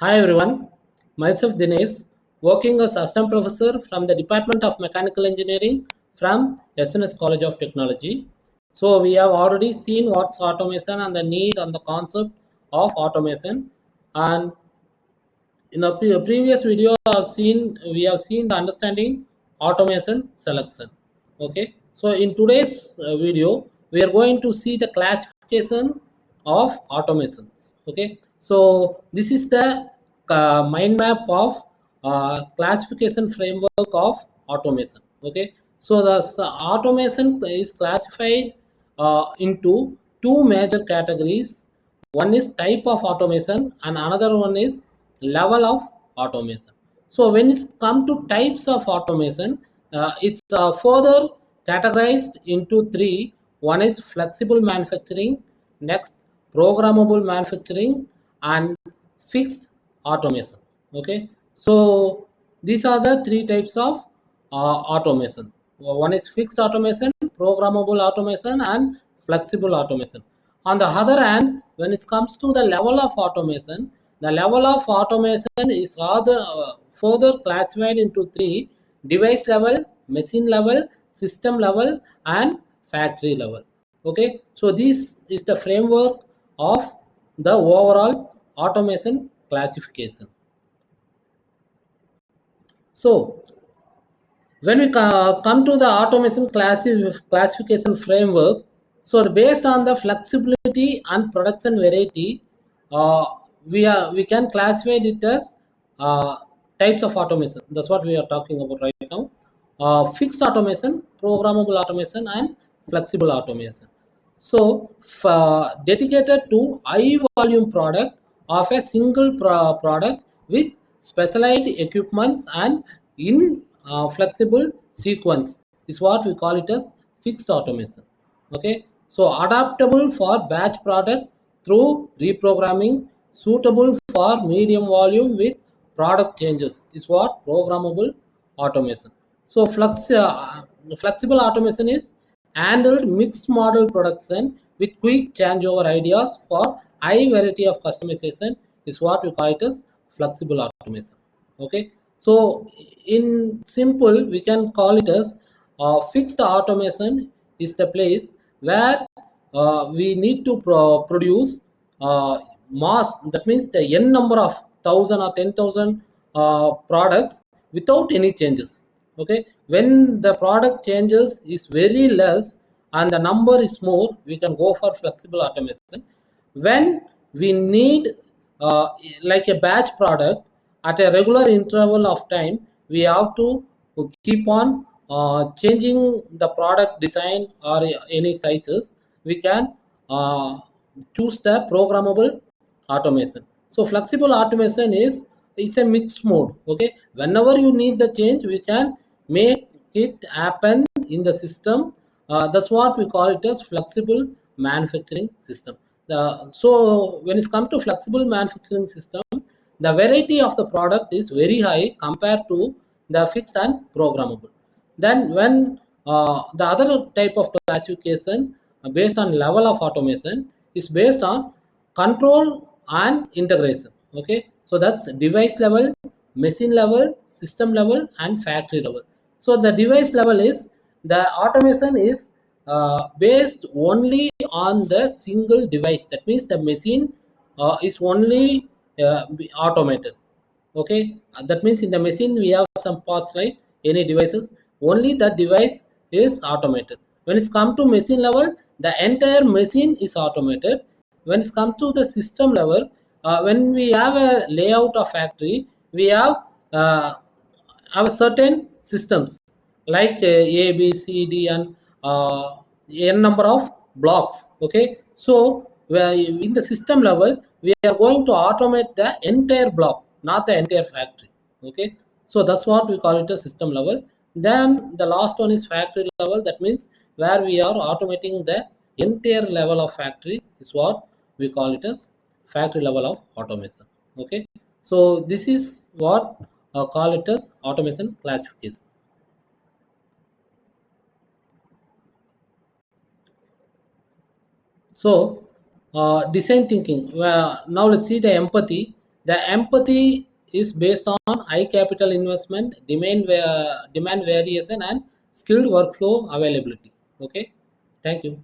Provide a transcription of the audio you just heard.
Hi everyone, myself Dinesh, working as assistant professor from the Department of Mechanical Engineering from SNS College of Technology. So we have already seen what's automation and the need and the concept of automation. And in a previous video, we have seen the understanding automation selection. Okay, so in today's video, we are going to see the classification of automations. Okay, so this is the mind map of classification framework of automation. Okay, so the automation is classified into two major categories. One is type of automation and another one is level of automation. So when it's come to types of automation, it's further categorized into three. One is flexible manufacturing, next programmable manufacturing, and fixed automation. Okay, so these are the three types of automation. One is fixed automation, programmable automation, and flexible automation. On the other hand, when it comes to the level of automation, the level of automation is further classified into three: device level, machine level, system level, and factory level. Okay, so this is the framework of the overall automation classification. So when we come to the automation classification framework, so based on the flexibility and production variety, uh, we can classify it as uh, types of automation. That's what we are talking about right now. Fixed automation, programmable automation, and flexible automation. So dedicated to high volume product of a single product with specialized equipments and in flexible sequence is what we call it as fixed automation. Okay, so adaptable for batch product through reprogramming, suitable for medium volume with product changes is what programmable automation. So flexible automation is handled mixed model production with quick changeover ideas for high variety of customization is what we call it as flexible automation. Okay, so in simple we can call it as fixed automation is the place where we need to produce mass, that means the n number of 1000 or 10,000 products without any changes. Okay, when the product changes is very less and the number is more, we can go for flexible automation. When we need like a batch product at a regular interval of time, we have to keep on changing the product design or any sizes. We can choose the programmable automation. So flexible automation is a mixed mode. Okay, whenever you need the change, we can make it happen in the system. That's what we call it as flexible manufacturing system. So when it's come to flexible manufacturing system, the variety of the product is very high compared to the fixed and programmable. Then when the other type of classification based on level of automation is based on control and integration. Okay, so that's device level, machine level, system level, and factory level. So the device level is the automation is based only on the single device. That means the machine is only automated. Okay, that means in the machine we have some parts, right? Any devices, only the device is automated. When it's come to machine level, the entire machine is automated. When it's come to the system level, when we have a layout of factory, we uh, have certain systems like A, B, C, D, and n number of blocks. Okay, so in the system level, we are going to automate the entire block, not the entire factory. Okay, so that's what we call it a system level. Then the last one is factory level. That means where we are automating the entire level of factory is what we call it as factory level of automation. Okay, so this is what call it as automation classification. So, design thinking. Well, now let's see the empathy. The empathy is based on high capital investment, demand variation, and skilled workflow availability. Okay, thank you.